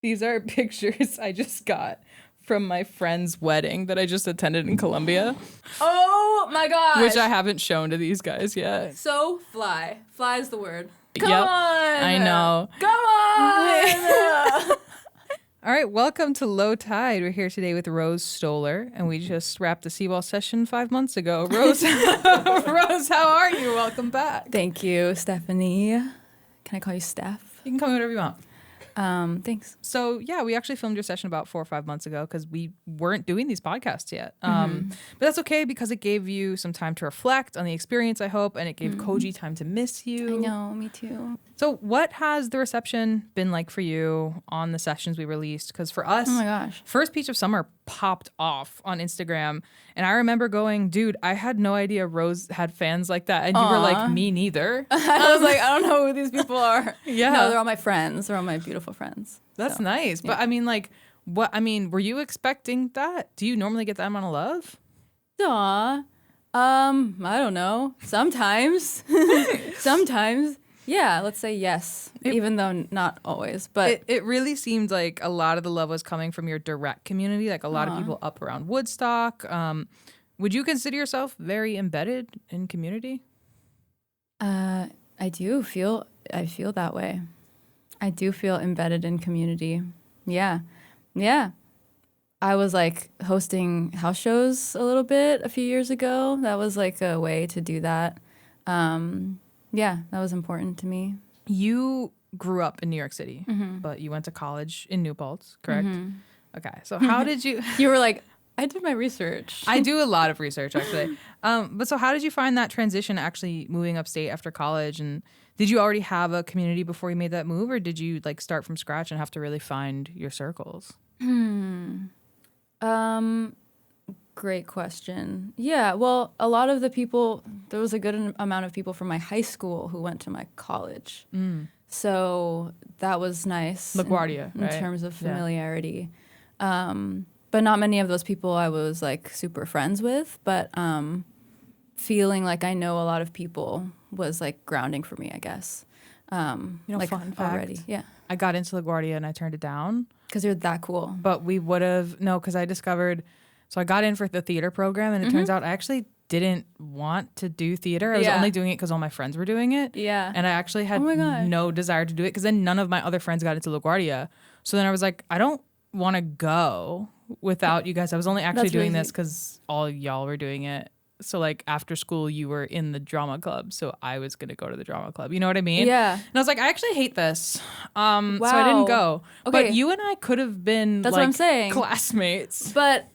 These are pictures I just got from my friend's wedding that I just attended in Colombia, Oh my gosh. which I haven't shown to these guys yet. So fly. Fly is the word. Come Yep, on. I know. Come on. All right, welcome to Low Tide. We're here today with Rose Stoller, and we just wrapped the Seawall Session 5 months ago. Rose, Rose, how are you? Welcome back. Thank you, Stephanie. Can I call you Steph? You can call me whatever you want. Thanks. So, yeah, we actually filmed your session about 4 or 5 months ago because we weren't doing these podcasts yet. But that's okay because it gave you some time to reflect on the experience, I hope, and it gave Koji time to miss you. I know, me too. So what has the reception been like for you on the sessions we released? Because for us, Oh my gosh. First Peach of Summer popped off on Instagram. And I remember going, dude, I had no idea Rose had fans like that. And you were like, me neither. I was like, I don't know who these people are. Yeah. No, they're all my friends. They're all my beautiful friends. That's So, nice. yeah. But I mean, were you expecting that? Do you normally get that amount of love? Aw. I don't know. Sometimes. Sometimes. Yeah, let's say yes. Even though not always. But It really seemed like a lot of the love was coming from your direct community, like a lot of people up around Woodstock. Would you consider yourself very embedded in community? I feel that way. I do feel embedded in community. Yeah. Yeah. I was like hosting house shows a little bit a few years ago. That was like a way to do that. Yeah, that was important to me. You grew up in New York City, but you went to college in New Paltz, correct? Okay, so how did you... You were like, I did my research. I do a lot of research, actually. But so how did you find that transition actually moving upstate after college? And did you already have a community before you made that move, or did you like start from scratch and have to really find your circles? Great question. Yeah, well, a lot of the people, there was a good amount of people from my high school who went to my college. So that was nice. LaGuardia, in right? terms of familiarity. But not many of those people I was like super friends with, but feeling like I know a lot of people was like grounding for me, I guess. Like fun fact. already. Yeah. I got into LaGuardia and I turned it down. Because you're that cool. But we would have, no, because I discovered, so I got in for the theater program and it turns out I actually didn't want to do theater. I was only doing it because all my friends were doing it. Yeah. And I actually had Oh my gosh. no desire to do it because then none of my other friends got into LaGuardia. So then I was like, I don't want to go without you guys. I was only actually That's doing really this because all y'all were doing it. So like after school, you were in the drama club. So I was going to go to the drama club. You know what I mean? Yeah. And I was like, I actually hate this. So I didn't go. Okay. But you and I could have been That's like what I'm saying. classmates. But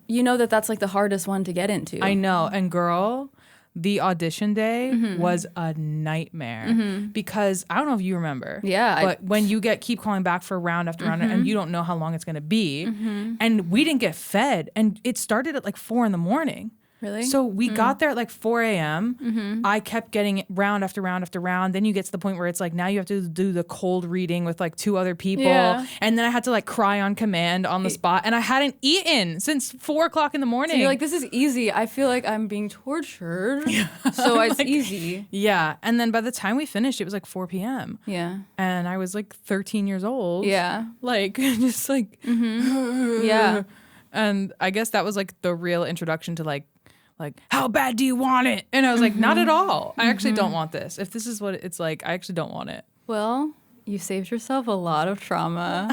you know that's like the hardest one to get into. I know. And girl, the audition day was a nightmare because I don't know if you remember. Yeah, But when you keep calling back for round after round and you don't know how long it's going to be, and we didn't get fed, and it started at like 4 a.m. Really? So we got there at like 4 a.m. I kept getting round after round after round. Then you get to the point where it's like now you have to do the cold reading with like 2 other people. Yeah. And then I had to like cry on command on the spot. And I hadn't eaten since 4 o'clock in the morning. So you're like, this is easy. I feel like I'm being tortured. So it's easy. Yeah. And then by the time we finished, it was like 4 p.m. Yeah. And I was like 13 years old. Yeah. Like just like. Yeah. And I guess that was like the real introduction to like, how bad do you want it? And I was like, not at all. I actually don't want this. If this is what it's like, I actually don't want it. Well, you saved yourself a lot of trauma.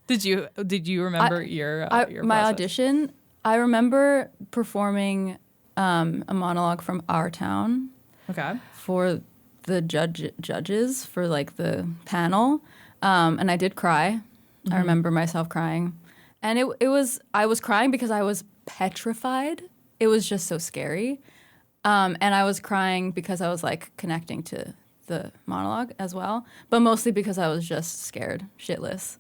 Did you remember your my process? audition? I remember performing a monologue from Our Town. Okay. For the judges for like the panel, and I did cry. I remember myself crying, and I was crying because I was petrified. It was just so scary, and I was crying because I was like connecting to the monologue as well, but mostly because I was just scared shitless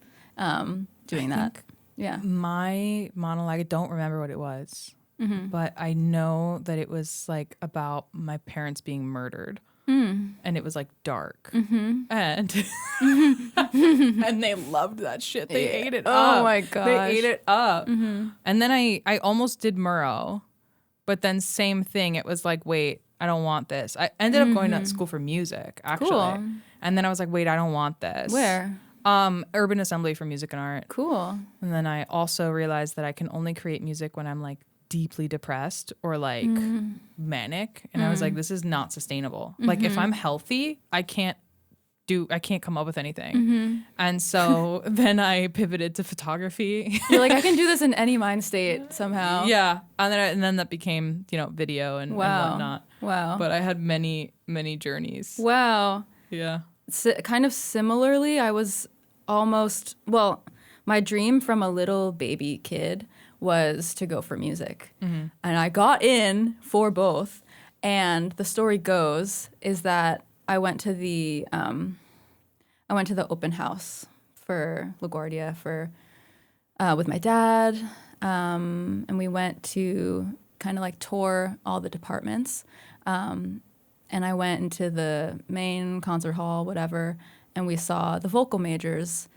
doing that. Yeah. My monologue, I don't remember what it was, but I know that it was like about my parents being murdered. And it was like dark, and and they loved that shit. They ate it up. Oh my gosh. They ate it up. And then I almost did Murrow, but then same thing. It was like, wait, I don't want this. I ended up going to school for music, actually. Cool. And then I was like, wait, I don't want this. Where? Urban assembly for music and art. Cool. And then I also realized that I can only create music when I'm like deeply depressed or like manic. And I was like, this is not sustainable. Like if I'm healthy, I can't come up with anything. And so then I pivoted to photography. You're like, I can do this in any mind state somehow. Yeah. And then that became, video and whatnot. Wow. But I had many, many journeys. Wow. Yeah. Kind of similarly, I was almost, my dream from a little baby kid was to go for music. And I got in for both. And the story goes is that I went to the open house for LaGuardia with my dad, and we went to kind of like tour all the departments. And I went into the main concert hall, whatever, and we saw the vocal majors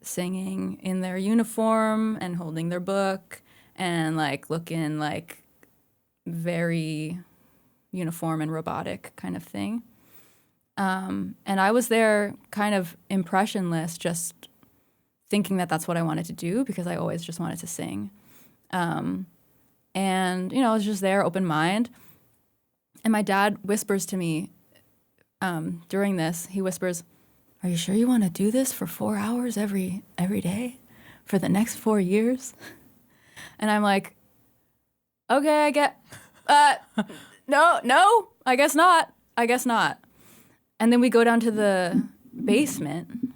singing in their uniform and holding their book and like looking like very uniform and robotic kind of thing. And I was there kind of impressionless, just thinking that that's what I wanted to do because I always just wanted to sing. And, I was just there, open mind. And my dad whispers to me during this, he whispers, "Are you sure you want to do this for 4 hours every day for the next 4 years?" And I'm like, okay, no, I guess not. And then we go down to the basement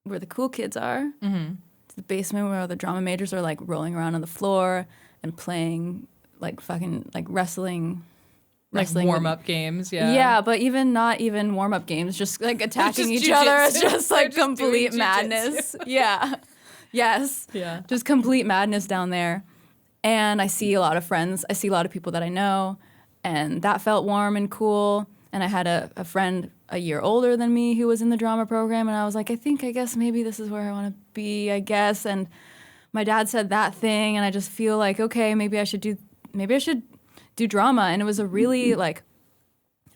where the cool kids are. To the basement where all the drama majors are like rolling around on the floor and playing like fucking like wrestling. Like warm-up games, yeah. Yeah, but not even warm-up games, just like attacking each other. It's just like complete madness. Yeah. Yes. Yeah. Just complete madness down there. And I see a lot of friends. I see a lot of people that I know. And that felt warm and cool. And I had a friend a year older than me who was in the drama program. And I was like, I guess maybe this is where I want to be, I guess. And my dad said that thing. And I just feel like, okay, maybe I should do drama. And it was a really like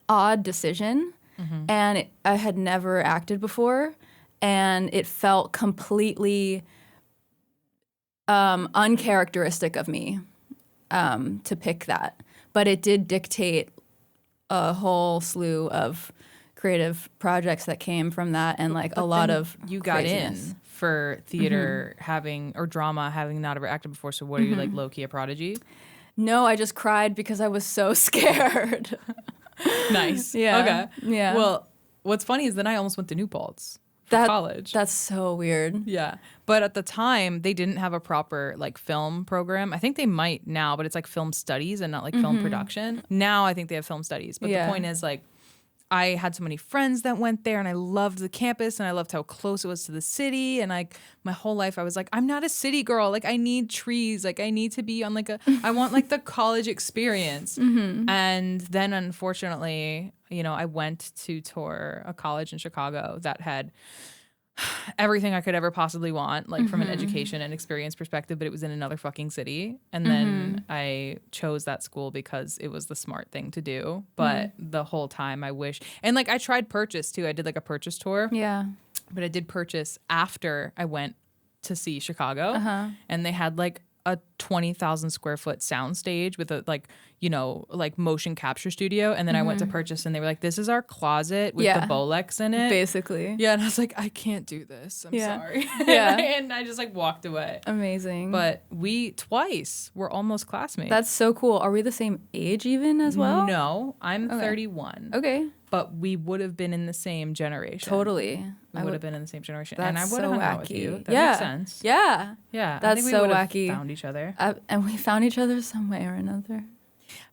odd decision. And I had never acted before. And it felt completely uncharacteristic of me to pick that. But it did dictate a whole slew of creative projects that came from that, and like a lot of you got craziness. in for theater or drama having not ever acted before. So what are you, like low-key a prodigy? No, I just cried because I was so scared. Nice. Yeah. Okay. Yeah. Well, what's funny is then I almost went to New Paltz for college. That's so weird. Yeah. But at the time, they didn't have a proper like film program. I think they might now, but it's like film studies and not like film production. Now I think they have film studies. But the point is like I had so many friends that went there and I loved the campus and I loved how close it was to the city. And like my whole life I was like, I'm not a city girl. Like I need trees. Like I need to be on like I want like the college experience. And then unfortunately, I went to tour a college in Chicago that had everything I could ever possibly want, like from an education and experience perspective, but it was in another fucking city. And then I chose that school because it was the smart thing to do. But the whole time I wish, and like I tried Purchase too. I did like a Purchase tour. Yeah. But I did Purchase after I went to see Chicago. And they had like a 20,000 square foot sound stage with a like motion capture studio. And then I went to Purchase and they were like, this is our closet with the Bolex in it. Basically. Yeah. And I was like, I can't do this. I'm sorry. Yeah. And I just like walked away. Amazing. But we twice were almost classmates. That's so cool. Are we the same age even as well? No, I'm 31. Okay. But we would have been in the same generation. Totally. We would have been in the same generation. That's and I would so have hung out with wacky. you. That makes sense. Yeah. Yeah. That's I think we so would have wacky. found each other. And we found each other some way or another.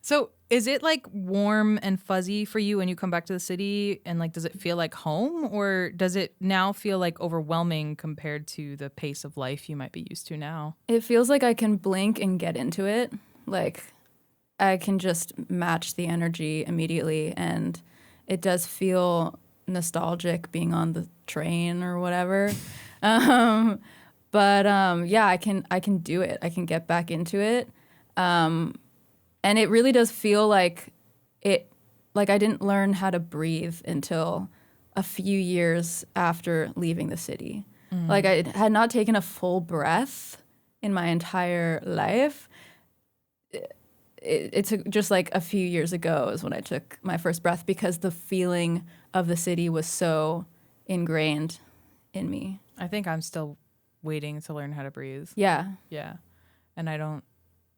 So is it like warm and fuzzy for you when you come back to the city? And like, does it feel like home, or does it now feel like overwhelming compared to the pace of life you might be used to now? It feels like I can blink and get into it. Like I can just match the energy immediately, and it does feel nostalgic being on the train or whatever. But I can do it. I can get back into it. And it really does feel like I didn't learn how to breathe until a few years after leaving the city. Like I had not taken a full breath in my entire life. It took just like a few years ago is when I took my first breath because the feeling of the city was so ingrained in me. I think I'm still waiting to learn how to breathe. Yeah. Yeah. And I don't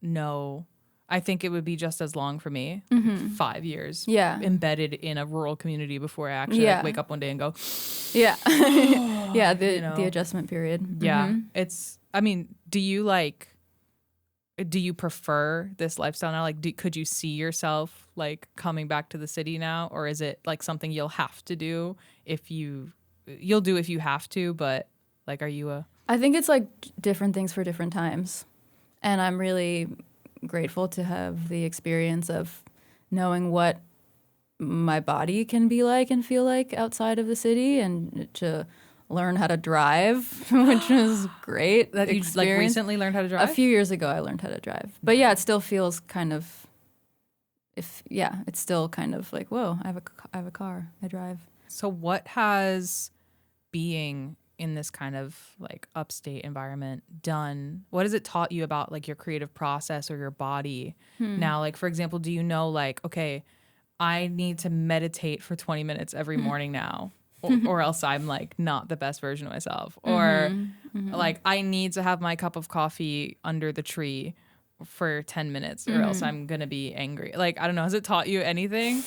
know. I think it would be just as long for me, 5 years embedded in a rural community before I actually like, wake up one day and go, yeah. Yeah, the adjustment period. Yeah. It's, I mean, do you prefer this lifestyle now? Like, could you see yourself like coming back to the city now? Or is it like something you'll have to do you'll do if you have to, but like, are you I think it's like different things for different times. And I'm really grateful to have the experience of knowing what my body can be like and feel like outside of the city, and to learn how to drive, which was great. that you like recently learned how to drive? A few years ago, I learned how to drive. But yeah, it still feels kind of, it's still kind of like, whoa, I have a car, I drive. So what has being in this kind of like upstate environment done? What has it taught you about like your creative process or your body now? Like, for example, do you know like, okay, I need to meditate for 20 minutes every morning now, or else I'm like not the best version of myself, or like I need to have my cup of coffee under the tree for 10 minutes or else I'm gonna be angry. Like, I don't know, has it taught you anything?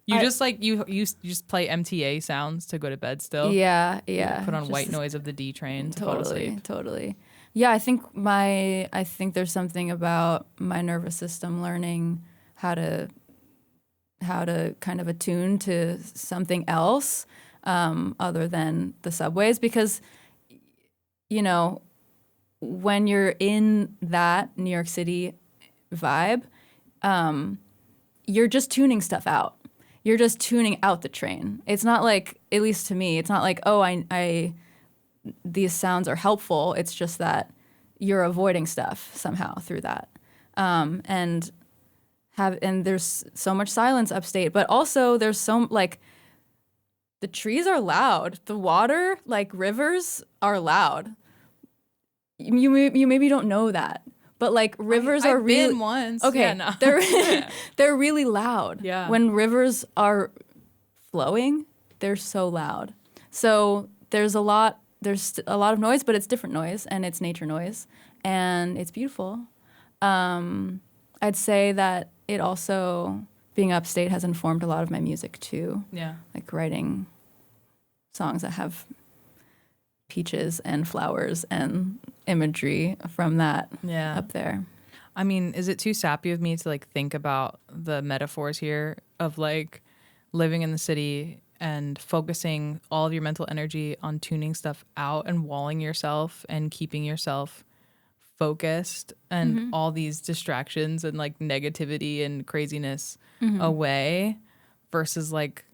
You just play MTA sounds to go to bed still? Yeah. You put on white noise of the D train to fall asleep. Totally. Yeah, I think there's something about my nervous system learning how to kind of attune to something else other than the subways, because when you're in that New York City vibe, you're just tuning stuff out. You're just tuning out the train. It's not like, at least to me, it's not like, oh, I these sounds are helpful. It's just that you're avoiding stuff somehow through that. And there's so much silence upstate, but also there's the trees are loud. The water, like rivers, are loud. You maybe don't know that. But like rivers are really. I've been once. Okay, yeah, no. they're really loud. Yeah. When rivers are flowing, they're so loud. So there's a lot of noise, but it's different noise, and it's nature noise, and it's beautiful. I'd say that it also, being upstate, has informed a lot of my music too. Yeah. Like writing songs that have peaches and flowers and imagery from that up there. I mean, is it too sappy of me to like think about the metaphors here of like living in the city and focusing all of your mental energy on tuning stuff out and walling yourself and keeping yourself focused and all these distractions and like negativity and craziness away, versus like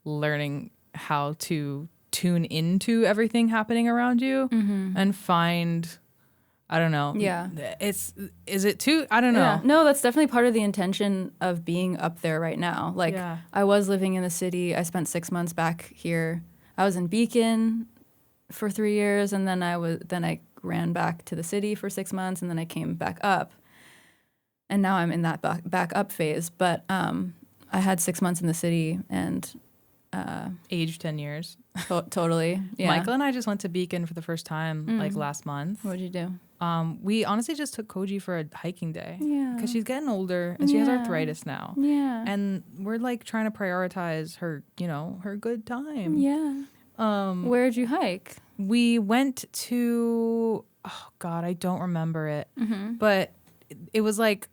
learning how to tune into everything happening around you and find, I don't know. Yeah. Is it too, I don't know. Yeah. No, that's definitely part of the intention of being up there right now. Like I was living in the city. I spent 6 months back here. I was in Beacon for 3 years, and then I ran back to the city for 6 months, and then I came back up. And now I'm in that back up phase. But I had 6 months in the city, and aged 10 years. Totally. Yeah. Michael and I just went to Beacon for the first time like last month. What'd you do? We honestly just took Koji for a hiking day. Yeah. Because she's getting older and she has arthritis now. Yeah. And we're like trying to prioritize her, her good time. Yeah. Where'd you hike? We went to, oh God, I don't remember it. But it was like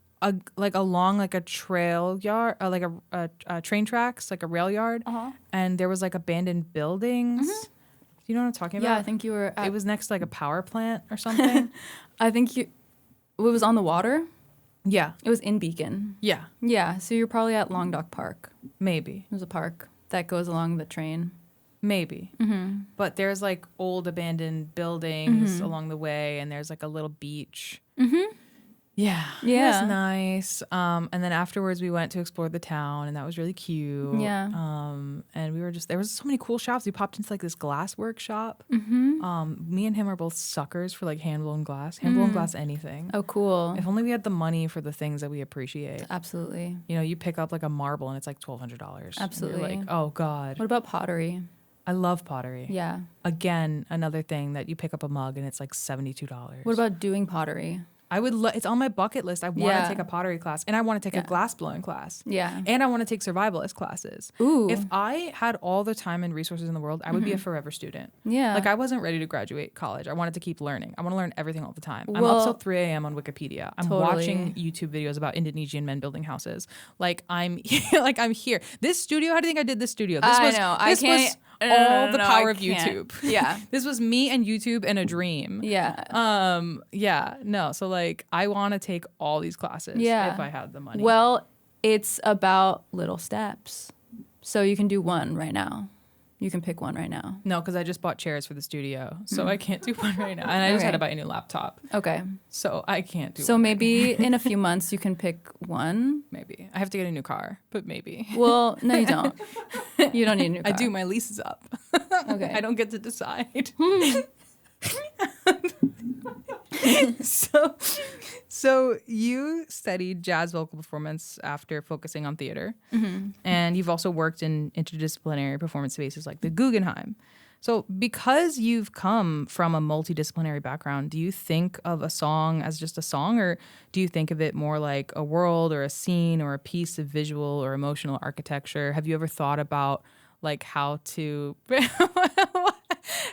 along like a trail yard, like a train tracks, like a rail yard, and there was like abandoned buildings. Do you know what I'm talking about? Yeah, I think you were. It was next to like a power plant or something. I think it was on the water. Yeah, it was in Beacon. Yeah, yeah. So you're probably at Long Dock Park. Maybe there's a park that goes along the train. Maybe, but there's like old abandoned buildings along the way, and there's like a little beach. Yeah. Yeah. It was nice. And then afterwards we went to explore the town, and that was really cute. Yeah. And we were there was so many cool shops. We popped into like this glass workshop. Me and him are both suckers for like hand blown glass. Hand blown glass anything. Oh, cool. If only we had the money for the things that we appreciate. Absolutely. You know, you pick up like a marble and it's like $1,200. Absolutely. And you're like, oh God. What about pottery? I love pottery. Yeah. Again, another thing that you pick up a mug and it's like $72. What about doing pottery? I would. It's on my bucket list. I want to Yeah. take a pottery class, and I want to take a glass blowing class. Yeah. And I want to take survivalist classes. Ooh. If I had all the time and resources in the world, I would be a forever student. Yeah. Like I wasn't ready to graduate college. I wanted to keep learning. I want to learn everything all the time. I'm Well, up till 3 a.m. on Wikipedia. I'm watching YouTube videos about Indonesian men building houses. Like I'm like I'm here. This studio. How do you think I did this studio? This I know. I This can't. was all the power I of can't. YouTube. Yeah. This was me and YouTube and a dream. Yeah. Yeah, no. So like I want to take all these classes Yeah. if I had the money. Well, it's about little steps. So you can do one right now. You can pick one right now. No, because I just bought chairs for the studio, so I can't do one right now. And I just had to buy a new laptop, Okay. so I can't do So one. maybe in a few months you can pick one. Maybe I have to get a new car, but maybe. Well, no, you don't. You don't need a new car. I do. My lease is up. Okay. I don't get to decide. So you studied jazz vocal performance after focusing on theater, and you've also worked in interdisciplinary performance spaces like the Guggenheim. So because you've come from a multidisciplinary background, do you think of a song as just a song, or do you think of it more like a world or a scene or a piece of visual or emotional architecture? Have you ever thought about like how to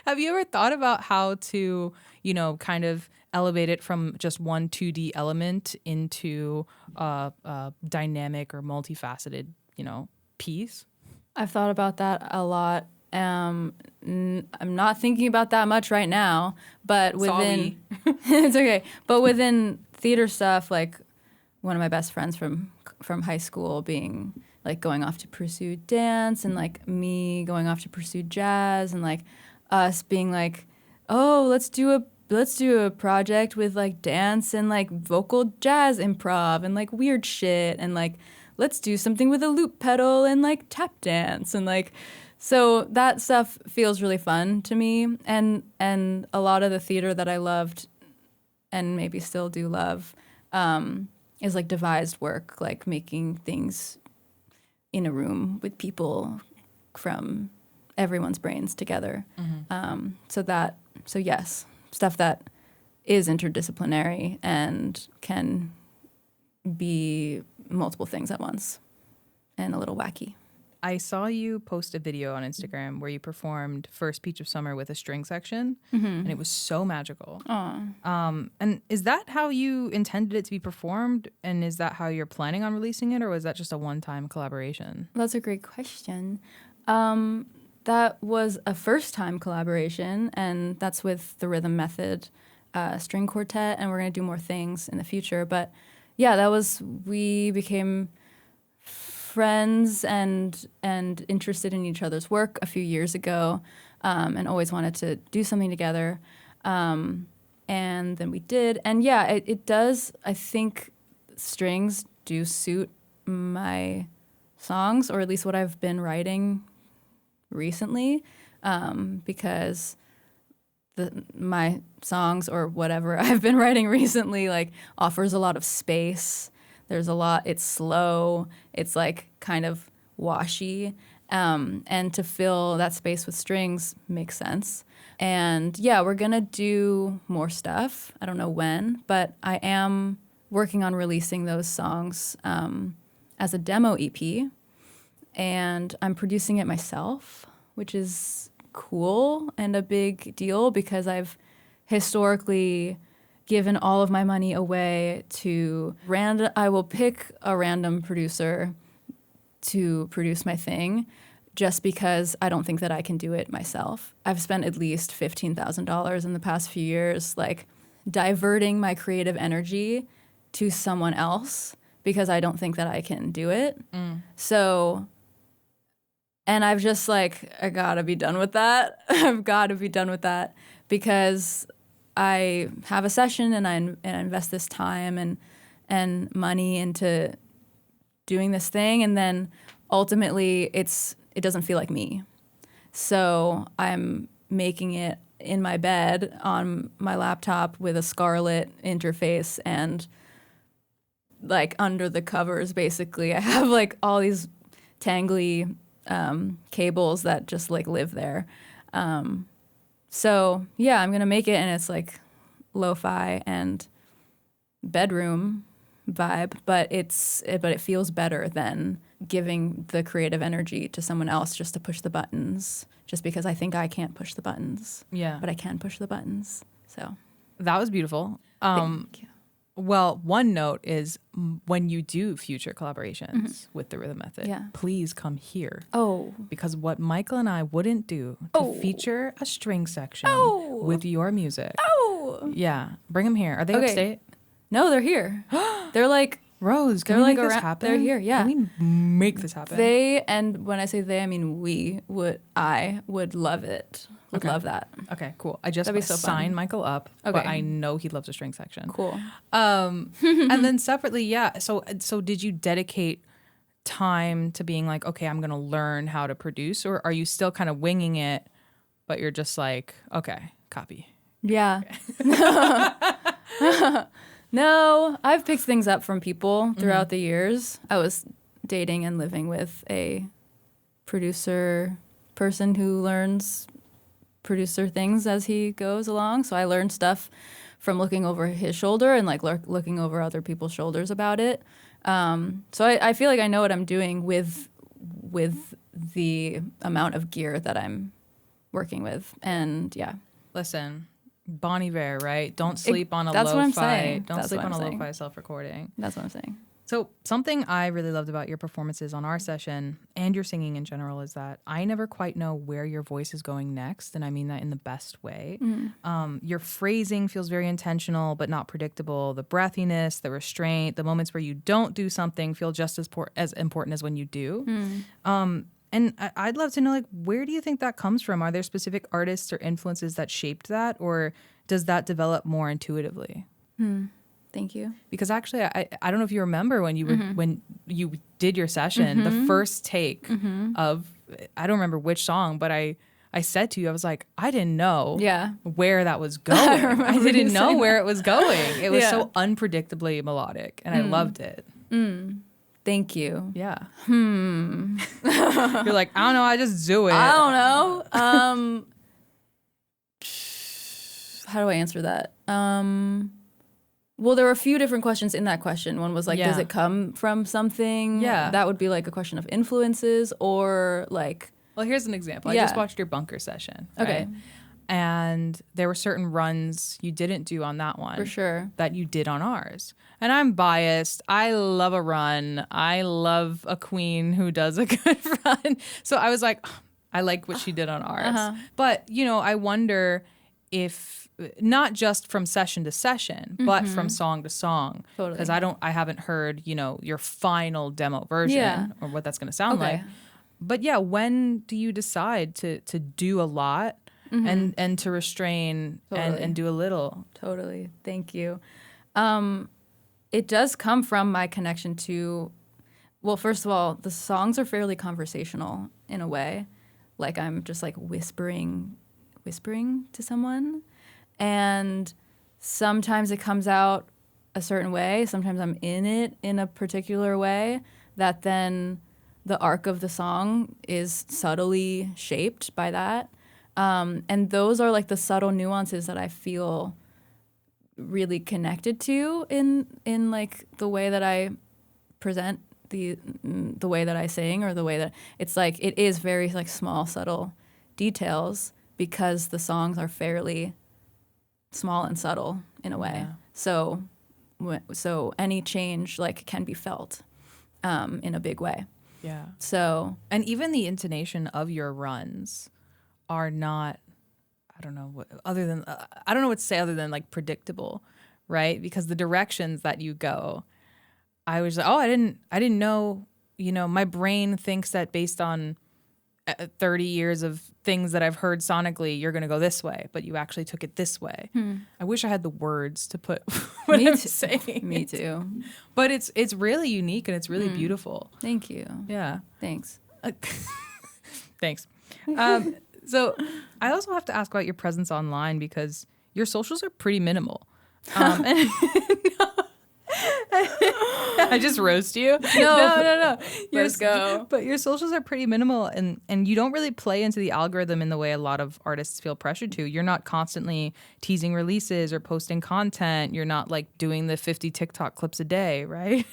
have you ever thought about how to, you know, kind of elevate it from just one 2D element into a dynamic or multifaceted, you know, piece? I've thought about that a lot. I'm not thinking about that much right now, but within it's okay. But within theater stuff, like one of my best friends from high school being like going off to pursue dance, and like me going off to pursue jazz, and like us being like, oh, let's do a project with like dance and like vocal jazz improv and like weird shit, and like let's do something with a loop pedal and like tap dance, and like so that stuff feels really fun to me, and a lot of the theater that I loved and maybe still do love is like devised work, like making things in a room with people from everyone's brains together. So yes, stuff that is interdisciplinary and can be multiple things at once and a little wacky. I saw you post a video on Instagram where you performed First Peach of Summer with a string section, and it was so magical. And is that how you intended it to be performed? And is that how you're planning on releasing it, or was that just a one-time collaboration? That's a great question. That was a first-time collaboration, and that's with the Rhythm Method string quartet, and we're going to do more things in the future. But yeah, we became friends and interested in each other's work a few years ago, and always wanted to do something together. And then we did. And yeah, it does. I think strings do suit my songs, or at least what I've been writing recently, because my songs or whatever I've been writing recently like offers a lot of space. There's a lot, it's slow, it's like kind of washy, and to fill that space with strings makes sense. And yeah, we're gonna do more stuff. I don't know when, but I am working on releasing those songs as a demo EP, and I'm producing it myself, which is cool and a big deal because I've historically given all of my money away to I will pick a random producer to produce my thing just because I don't think that I can do it myself. I've spent at least $15,000 in the past few years like diverting my creative energy to someone else because I don't think that I can do it. So, and I've just like, I gotta be done with that. I've gotta be done with that because I have a session and I invest this time, and and money into doing this thing, and then ultimately it doesn't feel like me. So I'm making it in my bed on my laptop with a Scarlett interface, and like under the covers, basically, I have like all these tangly cables that just like live there. So yeah, I'm gonna make it, and it's like lo-fi and bedroom vibe, but it feels better than giving the creative energy to someone else just to push the buttons, just because I think I can't push the buttons. Yeah. But I can push the buttons. So That was beautiful. thank you. Well, one note is when you do future collaborations with the Rhythm Method, Yeah. please come here. Oh. Because what Michael and I wouldn't do to feature a string section with your music. Oh. Yeah. Bring them here. Are they Okay. upstate? No, they're here. They're like Rose, can They're we like make this around- happen? they're here, yeah. Can we make this happen? they, and when I say they, I mean I would love it. Would Okay. love that. Okay, cool. I just That'd be so fun. signed Michael up, but Okay. I know he loves a string section. Cool. And then separately, yeah. So did you dedicate time to being like, okay, I'm gonna learn how to produce, or are you still kind of winging it, but you're just like, okay, copy? Yeah. No, I've picked things up from people throughout the years. I was dating and living with a producer person who learns producer things as he goes along. So I learned stuff from looking over his shoulder and like looking over other people's shoulders about it. So I feel like I know what I'm doing with the amount of gear that I'm working with. And yeah. Listen, Bon Iver, right? Don't sleep on a that's what I'm lo-fi. saying. Don't That's sleep what on I'm a saying. lo-fi self-recording. That's what I'm saying. So something I really loved about your performances on our session and your singing in general is that I never quite know where your voice is going next, and I mean that in the best way. Your phrasing feels very intentional but not predictable. The breathiness, the restraint, the moments where you don't do something feel just as important as when you do. And I'd love to know, like, where do you think that comes from? Are there specific artists or influences that shaped that, or does that develop more intuitively? Thank you. Because actually, I don't know if you remember when you were when you did your session, the first take of, I don't remember which song, but I said to you, I was like, I didn't know where that was going. I didn't know where it was going. It was so unpredictably melodic, and I loved it. Thank you. Yeah. You're like, I don't know, I just do it. I don't know. How do I answer that? Well, there were a few different questions in that question. One was like, does it come from something? Yeah. That would be like a question of influences, or like... Well, here's an example. I just watched your bunker session. Right? Okay. And there were certain runs you didn't do on that one. For sure. That you did on ours. And I'm biased. I love a run. I love a queen who does a good run. So I was like, I like what she did on ours. But, you know, I wonder if, not just from session to session, but from song to song. Totally. Because I haven't heard, you know, your final demo version or what that's going to sound like. But yeah, when do you decide to do a lot and to restrain and do a little? Totally. Thank you. It does come from my connection to, well, first of all, the songs are fairly conversational in a way. Like I'm just like whispering to someone. And sometimes it comes out a certain way. Sometimes I'm in it in a particular way that then the arc of the song is subtly shaped by that. And those are like the subtle nuances that I feel really connected to in like the way that I present the way that I sing, or the way that it's like, it is very like small, subtle details, because the songs are fairly small and subtle in a way. So any change like can be felt in a big way. Yeah. So, and even the intonation of your runs are not, I don't know what to say other than like predictable, right? Because the directions that you go, I was like, oh, I didn't know, you know, my brain thinks that based on 30 years of things that I've heard sonically, you're going to go this way, but you actually took it this way. I wish I had the words to put what I'm saying. Me too. But it's really unique and it's really beautiful. Thank you. Yeah. Thanks. Thanks. So I also have to ask about your presence online because your socials are pretty minimal. And I just roast you. No. Let's go. But your socials are pretty minimal, and you don't really play into the algorithm in the way a lot of artists feel pressured to. You're not constantly teasing releases or posting content. You're not like doing the 50 TikTok clips a day, right?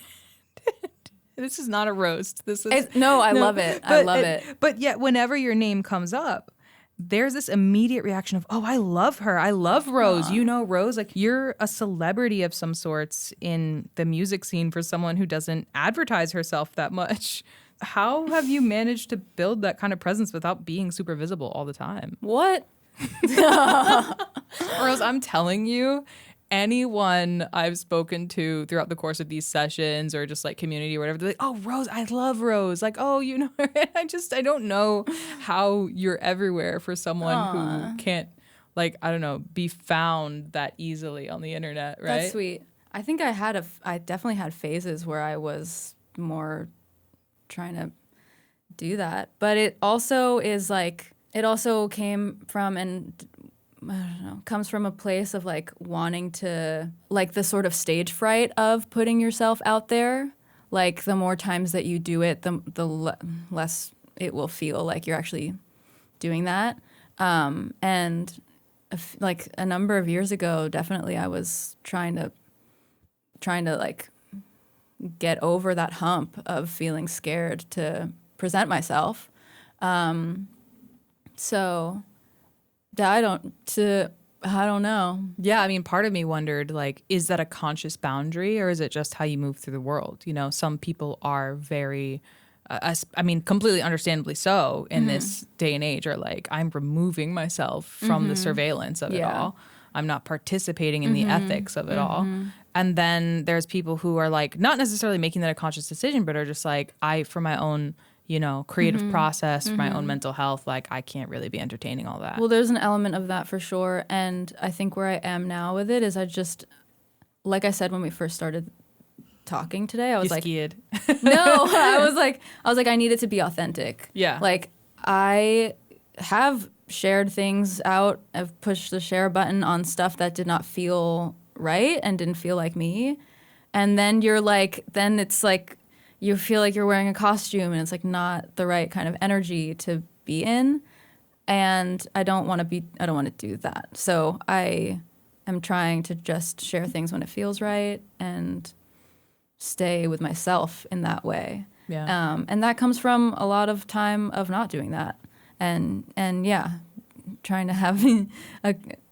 This is not a roast. This is I love it. I love it. But yet, whenever your name comes up, there's this immediate reaction of, oh, I love her. I love Rose. You know Rose. Like, you're a celebrity of some sorts in the music scene for someone who doesn't advertise herself that much. How have you managed to build that kind of presence without being super visible all the time? What? Rose, I'm telling you, anyone I've spoken to throughout the course of these sessions or just like community or whatever, they're like, oh, Rose, I love Rose. Like, oh, you know, I don't know how you're everywhere for someone who can't, like, I don't know, be found that easily on the internet, right? That's sweet. I think I definitely had phases where I was more trying to do that. But it also came from, and I don't know, comes from a place of like wanting to, like the sort of stage fright of putting yourself out there. Like the more times that you do it, the less it will feel like you're actually doing that. And like a number of years ago, definitely I was trying to like get over that hump of feeling scared to present myself. So I don't know. Yeah, I mean, part of me wondered, like, is that a conscious boundary or is it just how you move through the world? You know, some people are very, completely understandably so in this day and age are like, I'm removing myself from the surveillance of it all. I'm not participating in the ethics of it all. And then there's people who are like, not necessarily making that a conscious decision, but are just like, for my own, you know, creative process, for my own mental health, like I can't really be entertaining all that. Well, there's an element of that for sure. And I think where I am now with it is I just, like I said when we first started talking today, I was like, scared. No, I was like, I need it to be authentic. Yeah. Like I have shared things out. I've pushed the share button on stuff that did not feel right and didn't feel like me. And then it's like, you feel like you're wearing a costume and it's like not the right kind of energy to be in. And I don't want to do that. So I am trying to just share things when it feels right and stay with myself in that way. Yeah. And that comes from a lot of time of not doing that. And yeah, trying to have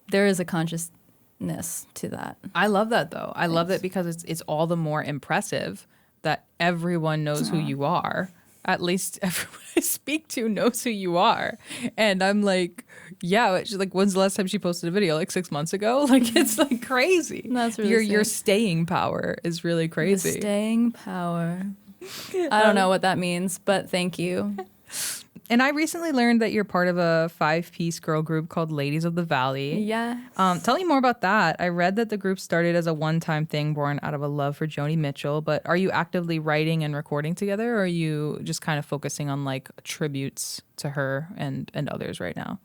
there is a consciousness to that. I love that though. I love that because it's all the more impressive that everyone knows who you are. At least everyone I speak to knows who you are. And I'm like, yeah, she's like, when's the last time she posted a video? Like 6 months ago? Like, it's like crazy. That's really your staying power is really crazy. The staying power. I don't know what that means, but thank you. And I recently learned that you're part of a 5-piece girl group called Ladies of the Valley. Yeah. Tell me more about that. I read that the group started as a one-time thing born out of a love for Joni Mitchell, but are you actively writing and recording together, or are you just kind of focusing on like tributes to her and others right now?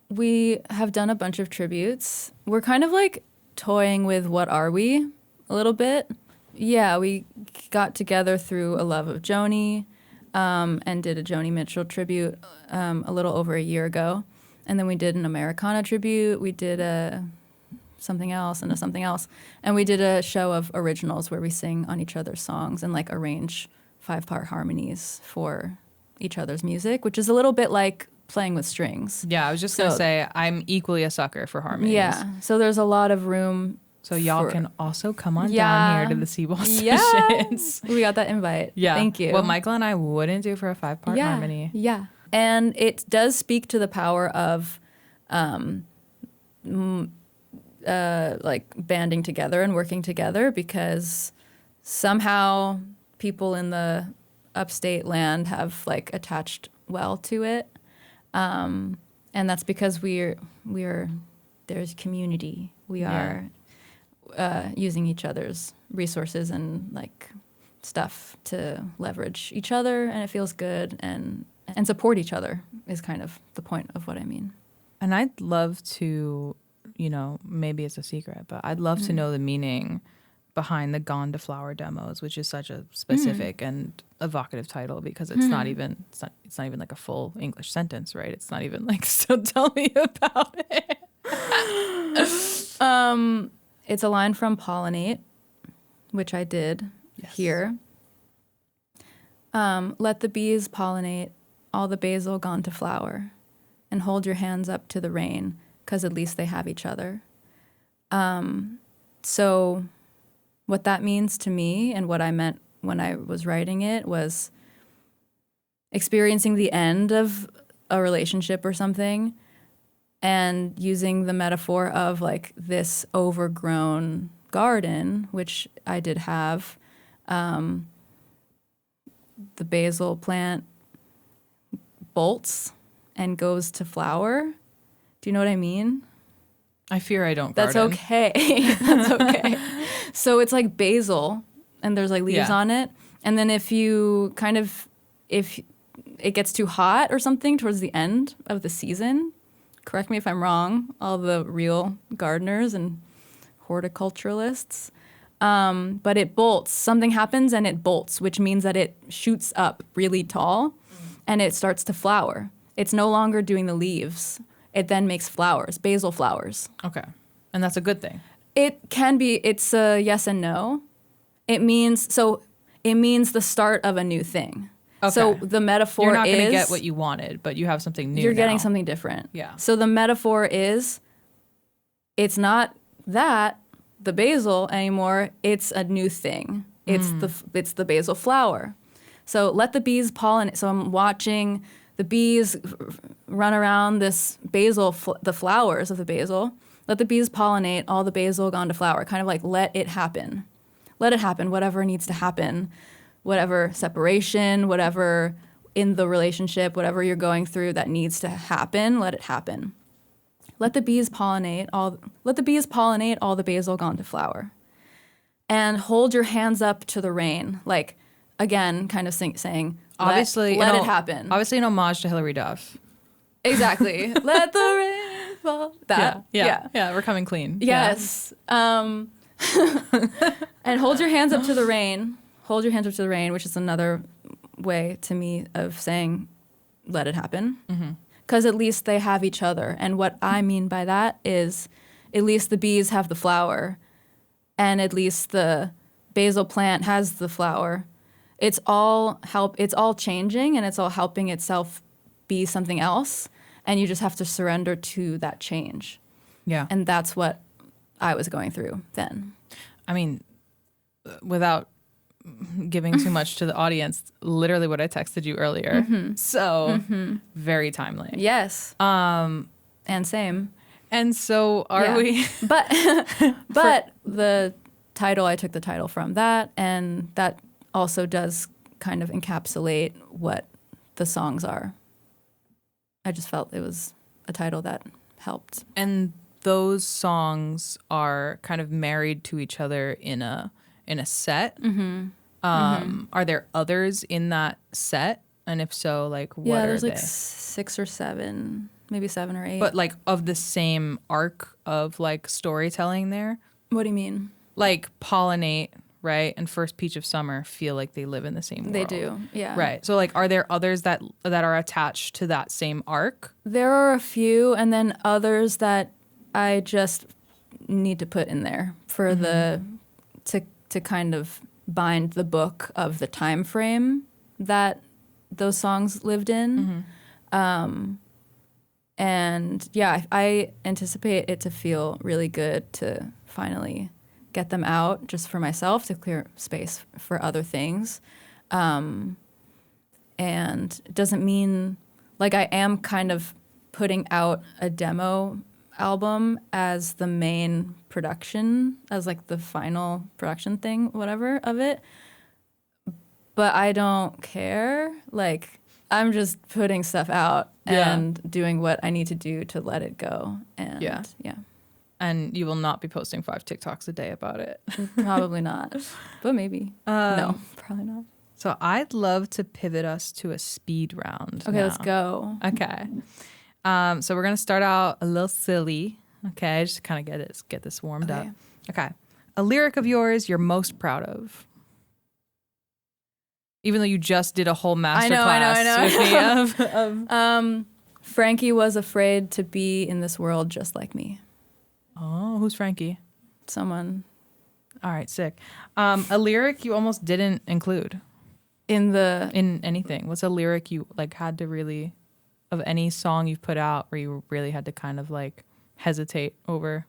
We have done a bunch of tributes. We're kind of like toying with what are we a little bit. Yeah, we got together through a love of Joni. And did a Joni Mitchell tribute a little over a year ago. And then we did an Americana tribute. We did something else and a something else. And we did a show of originals where we sing on each other's songs and like arrange 5-part harmonies for each other's music, which is a little bit like playing with strings. Yeah, I was just going to say I'm equally a sucker for harmonies. Yeah, so there's a lot of room. So y'all can also come on down here to the Seawall Sessions. We got that invite. Yeah. Thank you. What Michael and I wouldn't do for a 5-part harmony. Yeah. And it does speak to the power of like banding together and working together, because somehow people in the upstate land have like attached well to it. And that's because there's community. We are using each other's resources and like stuff to leverage each other, and it feels good, and support each other is kind of the point of what I mean. And I'd love to, maybe it's a secret, but I'd love to know the meaning behind the Gone to Flower demos, which is such a specific and evocative title, because it's not even like a full English sentence, right? It's not even like, so tell me about it. It's a line from Pollinate, which I did here. Let the bees pollinate all the basil gone to flower, and hold your hands up to the rain, 'cause at least they have each other. So what that means to me, and what I meant when I was writing it, was experiencing the end of a relationship or something, and using the metaphor of like this overgrown garden, which I did have. The basil plant bolts and goes to flower. Do you know what I mean? I fear I don't That's garden. okay. That's okay. So it's like basil, and there's like leaves on it. And then if it gets too hot or something towards the end of the season, correct me if I'm wrong, all the real gardeners and horticulturalists, but it bolts. Something happens and it bolts, which means that it shoots up really tall and it starts to flower. It's no longer doing the leaves. It then makes flowers, basil flowers. Okay. And that's a good thing. It can be. It's a yes and no. It means the start of a new thing. Okay. So the metaphor is... You're not going to get what you wanted, but you have something new. You're getting something different. Yeah. So the metaphor is, it's not that, the basil anymore, it's a new thing. It's the basil flower. So let the bees pollinate. So I'm watching the bees run around this basil, the flowers of the basil. Let the bees pollinate all the basil gone to flower. Kind of like let it happen. Let it happen, whatever needs to happen. Whatever separation, whatever in the relationship, whatever you're going through that needs to happen, let it happen. Let the bees pollinate all the basil gone to flower. And hold your hands up to the rain. Like, again, kind of saying, obviously, let it happen. Obviously an homage to Hilary Duff. Exactly. Let the rain fall. That. Yeah, we're coming clean. Yes. Yeah. And hold your hands up to the rain. Hold your hands up to the rain, which is another way to me of saying, let it happen. Because at least they have each other. And what I mean by that is, at least the bees have the flower, and at least the basil plant has the flower. It's all changing, and it's all helping itself be something else. And you just have to surrender to that change. Yeah. And that's what I was going through then. I mean, without giving too much to the audience, literally what I texted you earlier. So very timely. Yes. And same. And so are we? But the title, I took the title from that, and that also does kind of encapsulate what the songs are. I just felt it was a title that helped. And those songs are kind of married to each other in a set. Are there others in that set? And if so, like, what are there's they? Like 6 or 7, maybe 7 or 8. But like of the same arc of like storytelling there? What do you mean? Like Pollinate, right, and First Peach of Summer feel like they live in the same world. They do, yeah. Right. So like, are there others that are attached to that same arc? There are a few, and then others that I just need to put in there for to kind of bind the book of the time frame that those songs lived in. And yeah, I anticipate it to feel really good to finally get them out just for myself, to clear space for other things. And it doesn't mean, like, I am kind of putting out a demo album as the main production, as like the final production thing, whatever, of it. But I don't care. Like, I'm just putting stuff out Yeah. and doing what I need to do to let it go. And Yeah. yeah. And you will not be posting 5 TikToks a day about it. Probably not, but maybe. No, probably not. So I'd love to pivot us to a speed round. Okay, now. let's go. Okay. So we're gonna start out a little silly. Okay, just kind of get this warmed up. Okay. A lyric of yours you're most proud of. Even though you just did a whole masterclass with me of Frankie was afraid to be in this world just like me. Oh, who's Frankie? Someone All right, sick. A lyric you almost didn't include in anything. What's a lyric you like had to really of any song you've put out where you really had to kind of like hesitate over?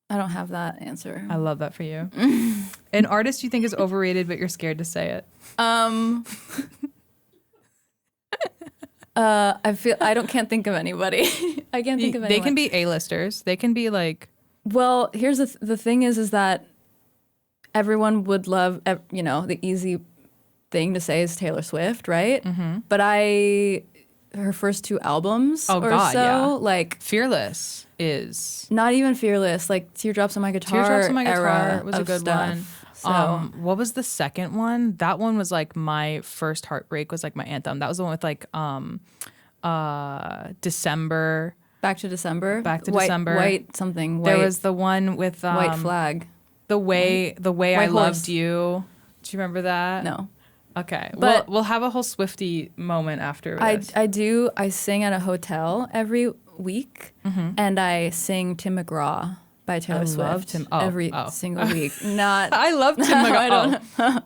I don't have that answer. I love that for you. An artist you think is overrated, but you're scared to say it. Can't think of anybody. I can't think of anyone. They can be A-listers. They can be like. Well, here's the thing is that everyone would love, the easy thing to say is Taylor Swift, right? Mm-hmm. But her first 2 albums like Fearless is not even Fearless, like Teardrops on My Guitar. Teardrops on My Guitar era was a good stuff. one. So What was the second one? That one was like my first heartbreak was like my anthem. That was the one with like December. Back to December. December. White something. There was the one with White Flag. The way I Horse. loved you. Do you remember that? No. Okay. But we'll have a whole Swiftie moment after this. I sing at a hotel every week, and I sing Tim McGraw by Taylor Swift love Tim. every single week. Not I love Tim McGraw.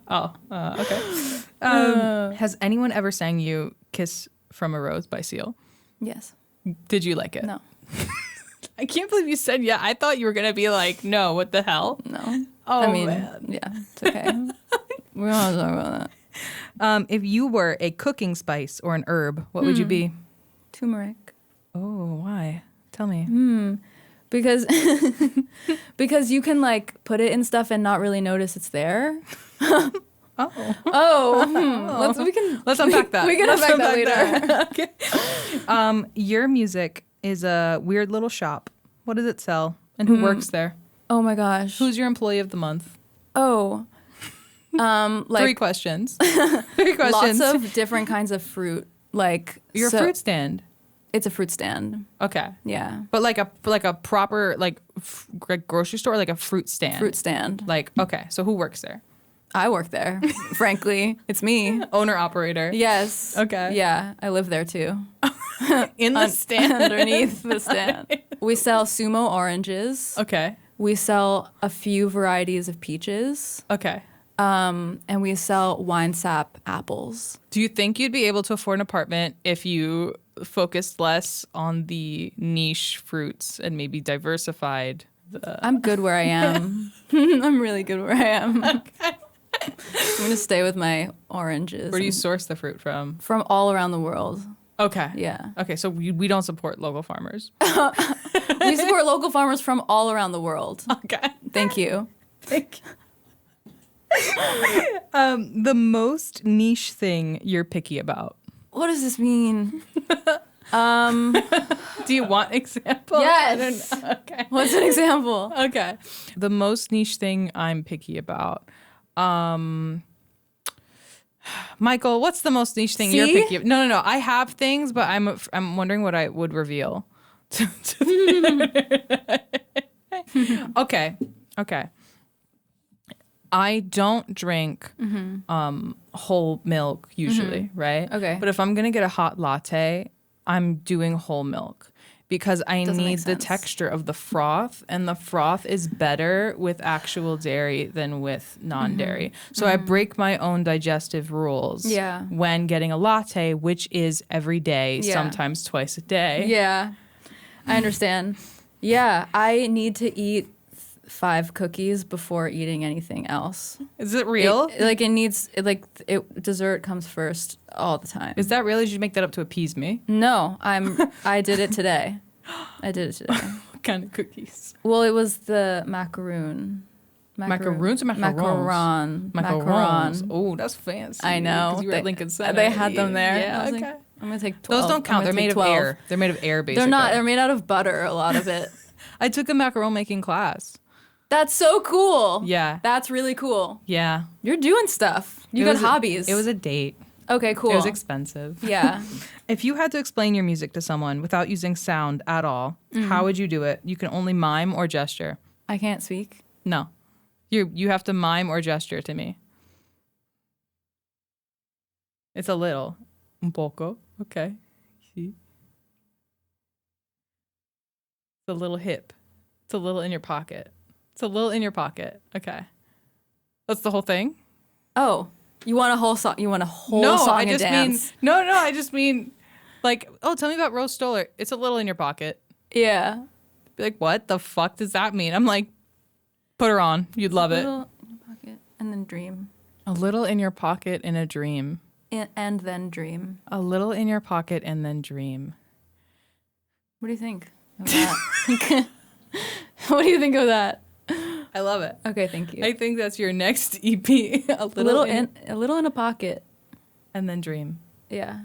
I don't. Okay. Has anyone ever sang you "Kiss from a Rose" by Seal? Yes. Did you like it? No. I can't believe you said yeah. I thought you were gonna be like, no. What the hell? No. Oh, I mean, man. yeah, it's okay. We don't have to talk about that. If you were a cooking spice or an herb, what would you be? Turmeric. Oh, why? Tell me. Because you can like put it in stuff and not really notice it's there. Let's unpack that. We can unpack that later. Okay. Your music is a weird little shop. What does it sell? And who works there? Oh my gosh. Who's your employee of the month? Oh. Like 3 questions. 3 questions. Lots of different kinds of fruit. Like your fruit stand. It's a fruit stand. Okay. Yeah. But like a proper like grocery store, like a fruit stand. Fruit stand. Like okay, so who works there? I work there. Frankly, it's me. Owner operator. Yes. Okay. Yeah, I live there too. In the stand. Underneath the stand. We sell sumo oranges. Okay. We sell a few varieties of peaches. Okay. And we sell wine sap apples. Do you think you'd be able to afford an apartment if you focused less on the niche fruits and maybe diversified the... I'm good where I am. I'm really good where I am. Okay. I'm going to stay with my oranges. Where do you source the fruit from? From all around the world. Okay. Yeah. Okay, so we don't support local farmers. We support local farmers from all around the world. Okay. Thank you. Thank you. The most niche thing you're picky about. What does this mean? Do you want example? Yes. Okay. What's an example? Okay. The most niche thing I'm picky about. Michael, what's the most niche thing you're picky about? No. I have things, but I'm wondering what I would reveal. Okay. I don't drink whole milk usually, right? Okay. But if I'm gonna get a hot latte, I'm doing whole milk because I need the texture of the froth, and the froth is better with actual dairy than with non-dairy. So I break my own digestive rules when getting a latte, which is every day, sometimes twice a day. Yeah, I understand. Yeah, I need to eat 5 cookies before eating anything else. Is it real? Dessert comes first all the time. Is that real? Did you make that up to appease me? No, I did it today. What kind of cookies? Well, it was the macaroon Macaroons or macarons? Macaron. Oh, that's fancy. I know. 'Cause you were at Lincoln Center. They had them there. Yeah, I was okay. like, I'm going to take 12. Those don't count. They're made of air. They're made of air, basically. They're not. They're made out of butter, a lot of it. I took a macaron making class. That's so cool. Yeah. That's really cool. Yeah. You're doing stuff. You got hobbies. It was a date. Okay, cool. It was expensive. Yeah. If you had to explain your music to someone without using sound at all, how would you do it? You can only mime or gesture. I can't speak. No. You have to mime or gesture to me. It's a little. Un poco. Okay. See? It's a little hip. It's a little in your pocket. It's a little in your pocket. Okay. That's the whole thing? Oh, you want a whole song? You want a whole No, song I and just dance? mean I just mean like, oh, tell me about Rose Stoller. It's a little in your pocket. Yeah. Be like, what the fuck does that mean? I'm like, put her on. You'd love it. A little in your pocket and then dream. A little in your pocket in a dream. And then dream. A little in your pocket and then dream. What do you think of that? What do you think of that? I love it. Okay, thank you. I think that's your next EP. a little in a pocket. and then dream. Yeah.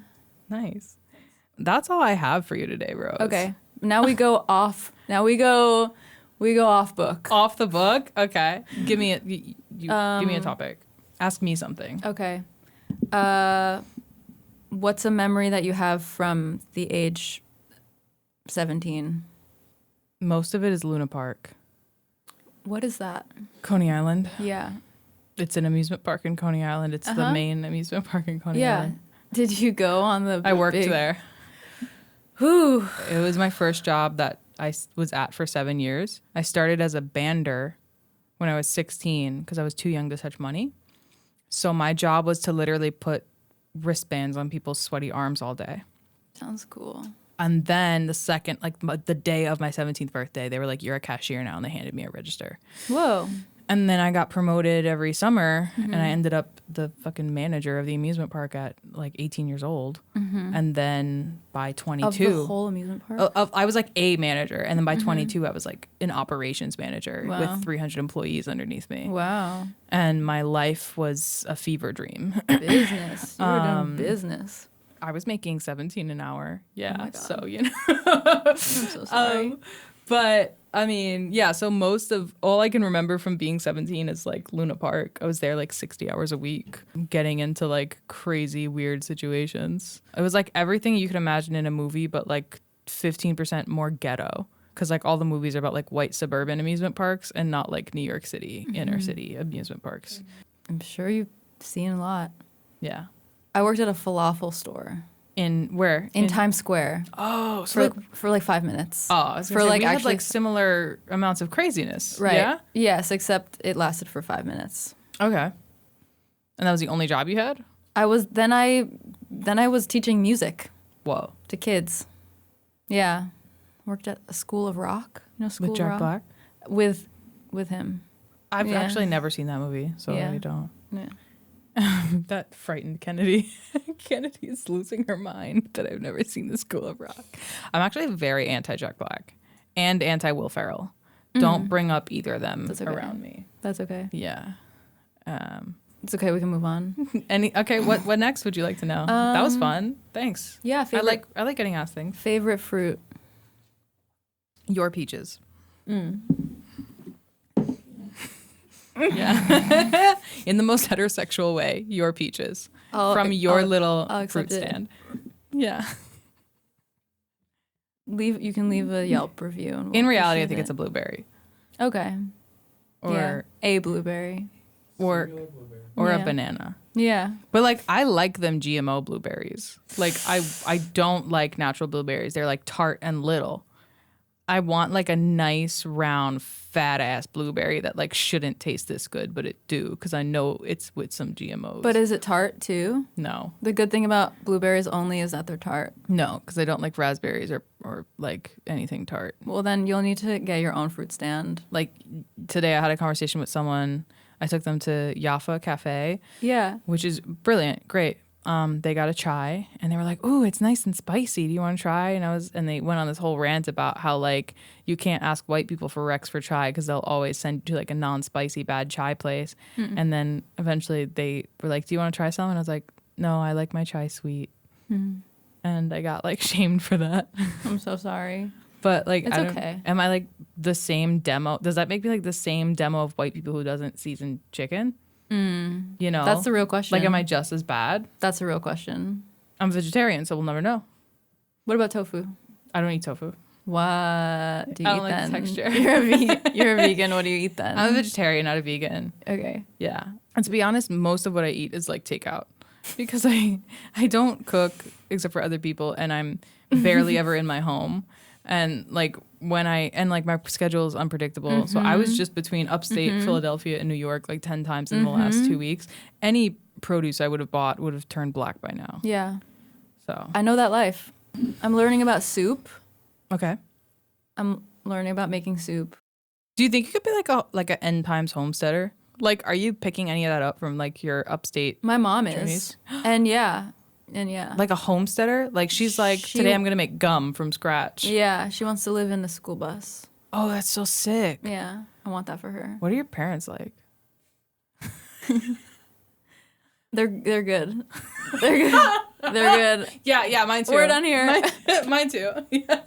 Nice. That's all I have for you today, Rose. Okay. Now we go off. Now we go off book. Off the book? Okay. Give me give me a topic. Ask me something. Okay. What's a memory that you have from the age 17? Most of it is Luna Park. What is that? Coney Island. Yeah. It's an amusement park in Coney Island. It's the main amusement park in Coney Island. Did you go on the I worked there. Whew. It was my first job that I was at for 7 years. I started as a bander when I was 16 because I was too young to touch money. So my job was to literally put wristbands on people's sweaty arms all day. Sounds cool. And then the day of my 17th birthday, they were like, you're a cashier now. And they handed me a register. Whoa. And then I got promoted every summer and I ended up the fucking manager of the amusement park at like 18 years old. And then by 22. Of the whole amusement park? I was like a manager. And then by 22, I was like an operations manager Wow. with 300 employees underneath me. Wow. And my life was a fever dream. Business. You were doing business. I was making 17 an hour. Yeah. my God. So, you know. I'm so sorry. But I mean, yeah, so most of all I can remember from being 17 is like Luna Park. I was there like 60 hours a week, getting into like crazy, weird situations. It was like everything you could imagine in a movie, but like 15% more ghetto. Because like all the movies are about like white suburban amusement parks and not like New York City, inner city amusement parks. I'm sure you've seen a lot. Yeah. I worked at a falafel store. In where? In Times Square. Oh, so For like 5 minutes. oh, I was gonna for say, like we had actually like similar amounts of craziness. right. Yeah. Yes, except it lasted for 5 minutes. Okay. And that was the only job you had? I was teaching music Whoa. to kids. Yeah. Worked at a School of Rock. You know School With of Jack Rock? Black? With him. I've Yeah. actually never seen that movie, so Yeah. I don't. Yeah. That frightened Kennedy. Kennedy is losing her mind that I've never seen the School of Rock. I'm actually very anti-Jack Black and anti-Will Ferrell. Don't bring up either of them That's okay. around me. That's okay. Yeah. It's okay. We can move on. Okay, what next would you like to know? That was fun. Thanks. Yeah. I like getting asked things. Favorite fruit. Your peaches. Yeah. In the most heterosexual way, your peaches. From your little I'll fruit accept it. stand. Yeah. You can leave a Yelp review. And we'll In reality, I appreciate think it. it's a blueberry. Okay. Yeah. A blueberry. Or a Yeah. banana. Yeah. But like I like them GMO blueberries. Like I don't like natural blueberries. They're like tart and little. I want like a nice round fat ass blueberry that like shouldn't taste this good, but it do because I know it's with some GMOs. But is it tart too? No. The good thing about blueberries only is that they're tart. No, because I don't like raspberries or like anything tart. Well, then you'll need to get your own fruit stand. Like today I had a conversation with someone. I took them to Jaffa Cafe. Yeah. Which is brilliant, great. they got a chai and they were like, "Ooh, it's nice and spicy. Do you want to try?" And they went on this whole rant about how like you can't ask white people for recs for chai because they'll always send you to like a non-spicy bad chai place. And then eventually they were like, "Do you want to try some?" And I was like, "No, I like my chai sweet." And I got like shamed for that. I'm so sorry. But like, It's okay. Am I like the same demo? Does that make me like the same demo of white people who doesn't season chicken? You know, That's the real question. Like, am I just as bad? That's a real question. I'm vegetarian, so we'll never know. What about tofu? I don't eat tofu. What do you I eat don't like then? the texture. You're a vegan. What do you eat then? I'm a vegetarian, not a vegan. Okay. Yeah. And to be honest, most of what I eat is like takeout because I don't cook except for other people, and I'm barely ever in my home. And like my schedule is unpredictable. So I was just between upstate Philadelphia and New York like 10 times in the last 2 weeks. Any produce I would have bought would have turned black by now. Yeah. So I know that life. I'm learning about soup. okay. I'm learning about making soup. Do you think you could be like a end times homesteader? Like, are you picking any of that up from like your upstate? My mom journeys? is. And yeah. Like a homesteader? Like she's like, today I'm going to make gum from scratch. Yeah, she wants to live in the school bus. Oh, that's so sick. Yeah, I want that for her. What are your parents like? They're good. They're good. They're good. Yeah, mine too. We're done here. Mine too. Yeah.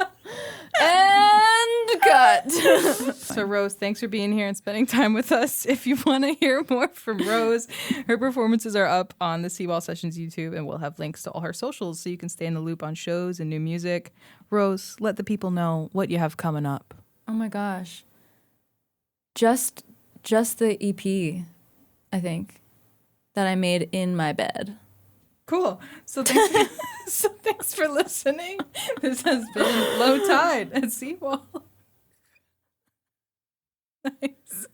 And cut. So Rose, thanks for being here and spending time with us. If you want to hear more from Rose, her performances are up on the Seawall Sessions YouTube, and we'll have links to all her socials so you can stay in the loop on shows and new music. Rose, let the people know what you have coming up. Oh my gosh. Just the EP, I think, that I made in my bed. Cool. So thanks for listening. This has been Low Tide at Seawall. Nice.